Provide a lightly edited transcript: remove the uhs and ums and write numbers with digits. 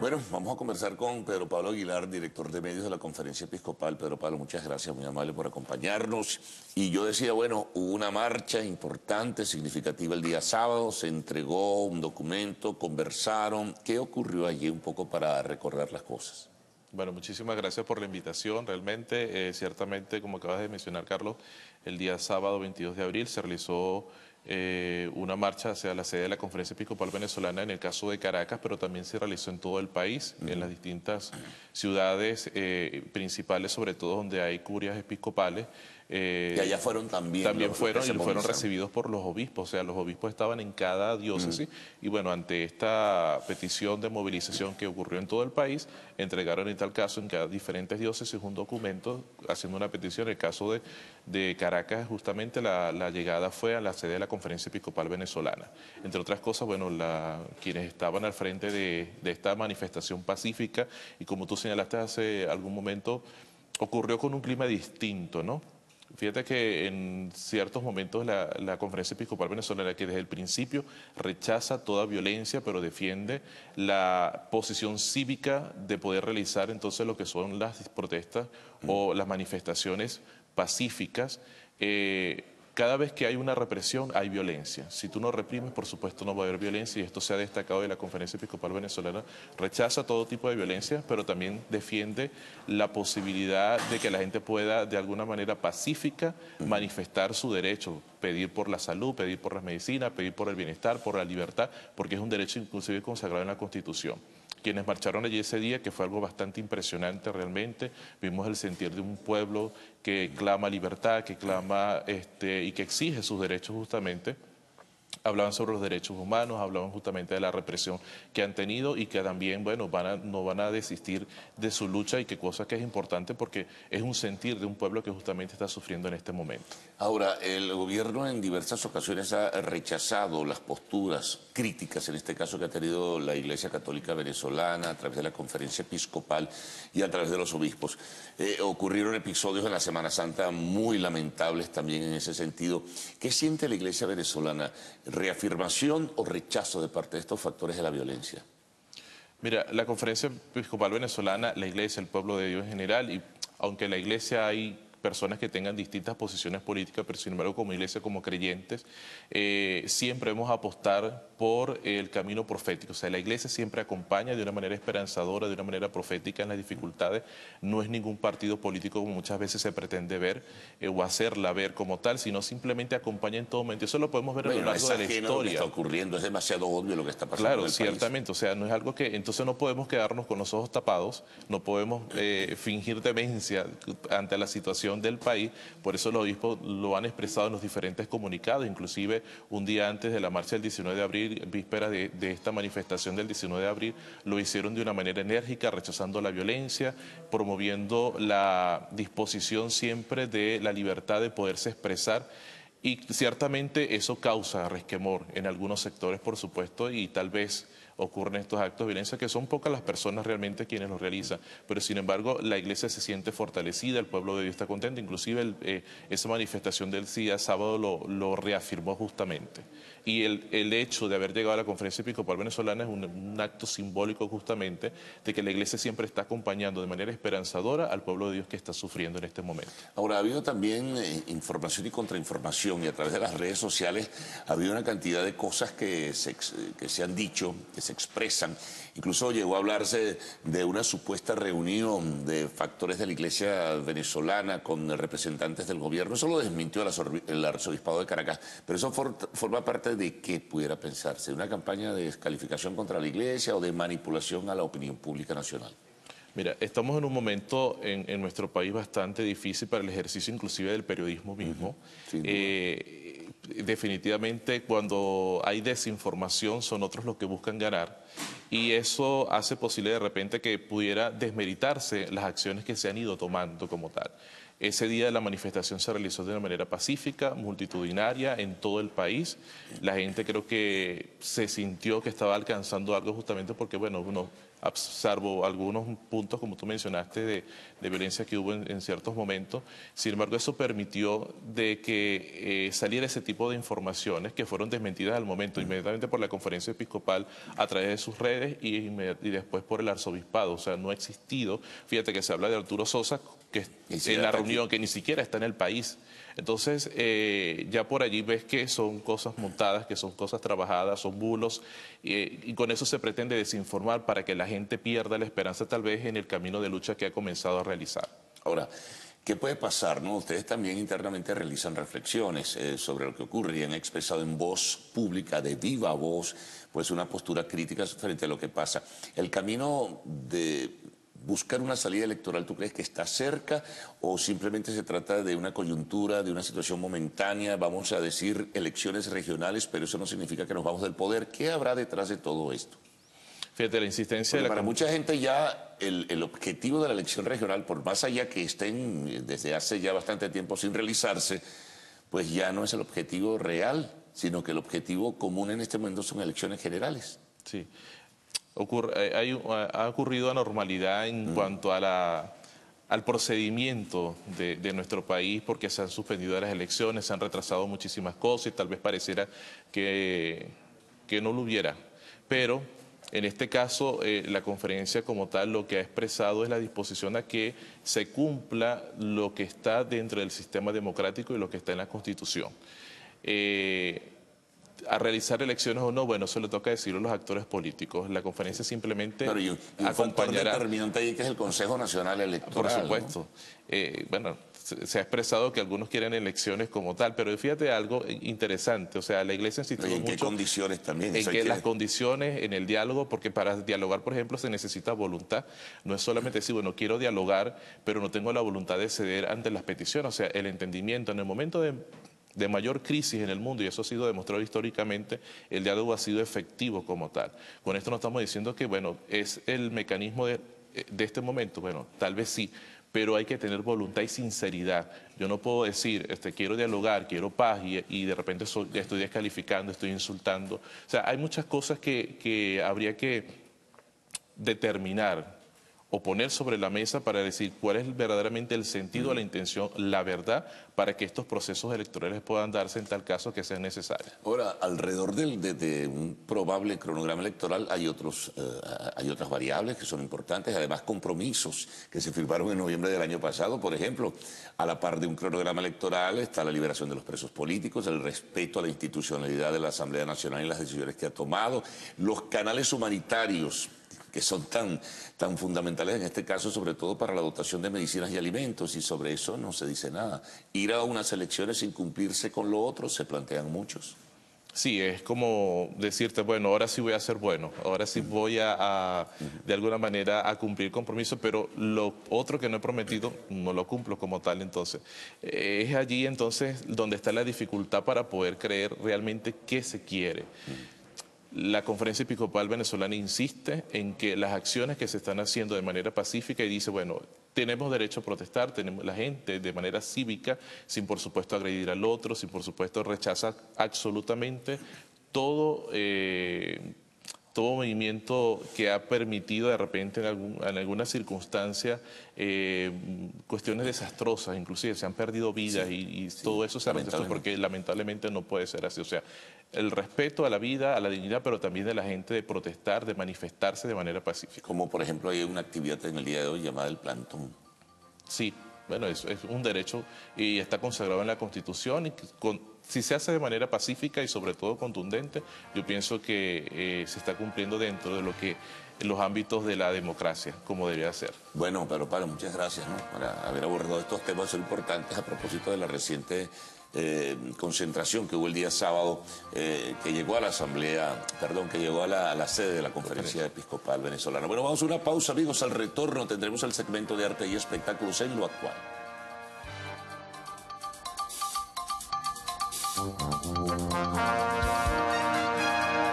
Bueno, vamos a conversar con Pedro Pablo Aguilar, director de medios de la Conferencia Episcopal. Pedro Pablo, muchas gracias, muy amable por acompañarnos. Y yo decía, bueno, hubo una marcha importante, significativa el día sábado, se entregó un documento, conversaron. ¿Qué ocurrió allí un poco para recordar las cosas? Bueno, muchísimas gracias por la invitación. Realmente, ciertamente, como acabas de mencionar, Carlos, el día sábado 22 de abril se realizó una marcha hacia la sede de la Conferencia Episcopal Venezolana en el caso de Caracas, pero también se realizó en todo el país, en las distintas ciudades principales, sobre todo donde hay curias episcopales. Que allá fueron también. También fueron los que y se fueron movilizaron. recibidos por los obispos, o sea, los obispos estaban en cada diócesis y bueno, ante esta petición de movilización que ocurrió en todo el país, entregaron en tal caso en cada diferentes diócesis un documento haciendo una petición. En el caso de Caracas, justamente la llegada fue a la sede de la Conferencia Episcopal Venezolana. Entre otras cosas, bueno, quienes estaban al frente de esta manifestación pacífica, y como tú señalaste hace algún momento, ocurrió con un clima distinto, ¿no? Fíjate que en ciertos momentos la Conferencia Episcopal Venezolana, que desde el principio rechaza toda violencia, pero defiende la posición cívica de poder realizar entonces lo que son las protestas o las manifestaciones pacíficas. Cada vez que hay una represión hay violencia. Si tú no reprimes, por supuesto no va a haber violencia, y esto se ha destacado de la Conferencia Episcopal Venezolana. Rechaza todo tipo de violencia, pero también defiende la posibilidad de que la gente pueda de alguna manera pacífica manifestar su derecho, pedir por la salud, pedir por las medicinas, pedir por el bienestar, por la libertad, porque es un derecho inclusive consagrado en la Constitución. Quienes marcharon allí ese día, que fue algo bastante impresionante realmente, vimos el sentir de un pueblo que clama libertad, que clama y que exige sus derechos justamente. Hablaban sobre los derechos humanos, hablaban justamente de la represión que han tenido y que también, bueno, no van a desistir de su lucha, y que cosa que es importante porque es un sentir de un pueblo que justamente está sufriendo en este momento. Ahora, el gobierno en diversas ocasiones ha rechazado las posturas críticas, en este caso que ha tenido la Iglesia Católica Venezolana a través de la Conferencia Episcopal y a través de los obispos. Ocurrieron episodios en la Semana Santa muy lamentables también en ese sentido. ¿Qué siente la Iglesia venezolana? ¿Reafirmación o rechazo de parte de estos factores de la violencia? Mira, la Conferencia Episcopal Venezolana, la Iglesia, el pueblo de Dios en general, y aunque en la Iglesia hay personas que tengan distintas posiciones políticas, pero sin embargo como iglesia, como creyentes, siempre hemos apostar por el camino profético. O sea, la iglesia siempre acompaña de una manera esperanzadora, de una manera profética en las dificultades. No es ningún partido político como muchas veces se pretende ver o hacerla ver como tal, sino simplemente acompaña en todo momento. Eso lo podemos ver a lo largo de la historia. Lo que está ocurriendo, es demasiado obvio lo que está pasando Claro, en el ciertamente, país. o sea, no es algo que, entonces no podemos quedarnos con los ojos tapados, no podemos fingir demencia ante la situación del país. Por eso los obispos lo han expresado en los diferentes comunicados, inclusive un día antes de la marcha del 19 de abril, víspera de esta manifestación del 19 de abril, lo hicieron de una manera enérgica, rechazando la violencia, promoviendo la disposición siempre de la libertad de poderse expresar. Y ciertamente eso causa resquemor en algunos sectores, por supuesto, y tal vez ocurren estos actos de violencia, que son pocas las personas realmente quienes los realizan, pero sin embargo la iglesia se siente fortalecida, el pueblo de Dios está contento, inclusive esa manifestación del día sábado lo reafirmó justamente. Y el hecho de haber llegado a la Conferencia Episcopal Venezolana es un acto simbólico justamente de que la iglesia siempre está acompañando de manera esperanzadora al pueblo de Dios que está sufriendo en este momento. Ahora, ha habido también información y contrainformación, y a través de las redes sociales ha habido una cantidad de cosas que se han dicho, que se expresan. Incluso llegó a hablarse de una supuesta reunión de factores de la iglesia venezolana con representantes del gobierno. Eso lo desmintió el arzobispado de Caracas, pero eso forma parte de qué pudiera pensarse, de una campaña de descalificación contra la iglesia o de manipulación a la opinión pública nacional. Mira, estamos en un momento en nuestro país bastante difícil para el ejercicio inclusive del periodismo mismo. Sin duda. Definitivamente cuando hay desinformación son otros los que buscan ganar, y eso hace posible de repente que pudiera desmeritarse las acciones que se han ido tomando como tal. Ese día la manifestación se realizó de una manera pacífica, multitudinaria en todo el país. La gente creo que se sintió que estaba alcanzando algo justamente porque, bueno, uno salvo algunos puntos, como tú mencionaste, de violencia que hubo en ciertos momentos. Sin embargo, eso permitió de que saliera ese tipo de informaciones que fueron desmentidas al momento, inmediatamente por la Conferencia Episcopal a través de sus redes y después por el arzobispado. O sea, no ha existido. Fíjate que se habla de Arturo Sosa, que en la reunión, que ni siquiera está en el país. Entonces, ya por allí ves que son cosas montadas, que son cosas trabajadas, son bulos, y con eso se pretende desinformar para que la gente pierda la esperanza tal vez en el camino de lucha que ha comenzado a realizar. Ahora, ¿qué puede pasar, no? Ustedes también internamente realizan reflexiones sobre lo que ocurre y han expresado en voz pública, de viva voz, pues una postura crítica frente a lo que pasa. El camino de buscar una salida electoral, ¿tú crees que está cerca o simplemente se trata de una coyuntura, de una situación momentánea, vamos a decir elecciones regionales, pero eso no significa que nos vamos del poder? ¿Qué habrá detrás de todo esto? Fíjate, la insistencia Porque para mucha gente ya el objetivo de la elección regional, por más allá que estén desde hace ya bastante tiempo sin realizarse, pues ya no es el objetivo real, sino que el objetivo común en este momento son elecciones generales. Sí. Ha ocurrido anormalidad en cuanto a al procedimiento de nuestro país, porque se han suspendido las elecciones, se han retrasado muchísimas cosas y tal vez pareciera que no lo hubiera. Pero en este caso, la conferencia como tal lo que ha expresado es la disposición a que se cumpla lo que está dentro del sistema democrático y lo que está en la Constitución. A realizar elecciones o no, bueno, eso le toca decirlo a los actores políticos. La conferencia simplemente acompañará. Determinante ahí que es el Consejo Nacional Electoral. Por supuesto. ¿No? Bueno, se ha expresado que algunos quieren elecciones como tal, pero fíjate algo interesante, o sea, la Iglesia insistió mucho. ¿En qué condiciones también? En que las condiciones, en el diálogo, porque para dialogar, por ejemplo, se necesita voluntad. No es solamente decir, bueno, quiero dialogar, pero no tengo la voluntad de ceder ante las peticiones, o sea, el entendimiento. En el momento de mayor crisis en el mundo, y eso ha sido demostrado históricamente, el diálogo ha sido efectivo como tal. Con esto no estamos diciendo que, bueno, es el mecanismo de este momento, bueno, tal vez sí, pero hay que tener voluntad y sinceridad. Yo no puedo decir, quiero dialogar, quiero paz, y de repente estoy descalificando, estoy insultando. O sea, hay muchas cosas que habría que determinar o poner sobre la mesa para decir cuál es verdaderamente el sentido, la intención, la verdad, para que estos procesos electorales puedan darse en tal caso que sea necesario. Ahora, alrededor de un probable cronograma electoral hay otras variables que son importantes, además compromisos que se firmaron en noviembre del año pasado. Por ejemplo, a la par de un cronograma electoral está la liberación de los presos políticos, el respeto a la institucionalidad de la Asamblea Nacional y las decisiones que ha tomado, los canales humanitarios que son tan fundamentales en este caso, sobre todo para la dotación de medicinas y alimentos, y sobre eso no se dice nada. Ir a unas elecciones sin cumplirse con lo otro, se plantean muchos. Sí, es como decirte, bueno, ahora sí voy a ser bueno, ahora sí voy de alguna manera a cumplir compromisos, pero lo otro que no he prometido no lo cumplo como tal. Entonces, es allí entonces donde está la dificultad para poder creer realmente qué se quiere. La Conferencia Episcopal Venezolana insiste en que las acciones que se están haciendo de manera pacífica, y dice, bueno, tenemos derecho a protestar, tenemos la gente de manera cívica, sin por supuesto agredir al otro, sin por supuesto rechazar absolutamente todo movimiento que ha permitido de repente en alguna circunstancia cuestiones desastrosas, inclusive se han perdido vidas, y todo eso se ha retrasado porque lamentablemente no puede ser así. O sea, el respeto a la vida, a la dignidad, pero también de la gente de protestar, de manifestarse de manera pacífica. Como por ejemplo hay una actividad en el día de hoy llamada el plantón. Sí, bueno, es un derecho y está consagrado en la Constitución, y si se hace de manera pacífica y sobre todo contundente, yo pienso que se está cumpliendo dentro de lo que los ámbitos de la democracia, como debería ser. Bueno, pero Pablo, muchas gracias, ¿no?, por haber abordado estos temas importantes a propósito de la reciente concentración que hubo el día sábado, que llegó a la asamblea, perdón, que llegó a la sede de la Conferencia Episcopal Venezolana. Bueno, vamos a una pausa, amigos. Al retorno tendremos el segmento de arte y espectáculos en lo actual.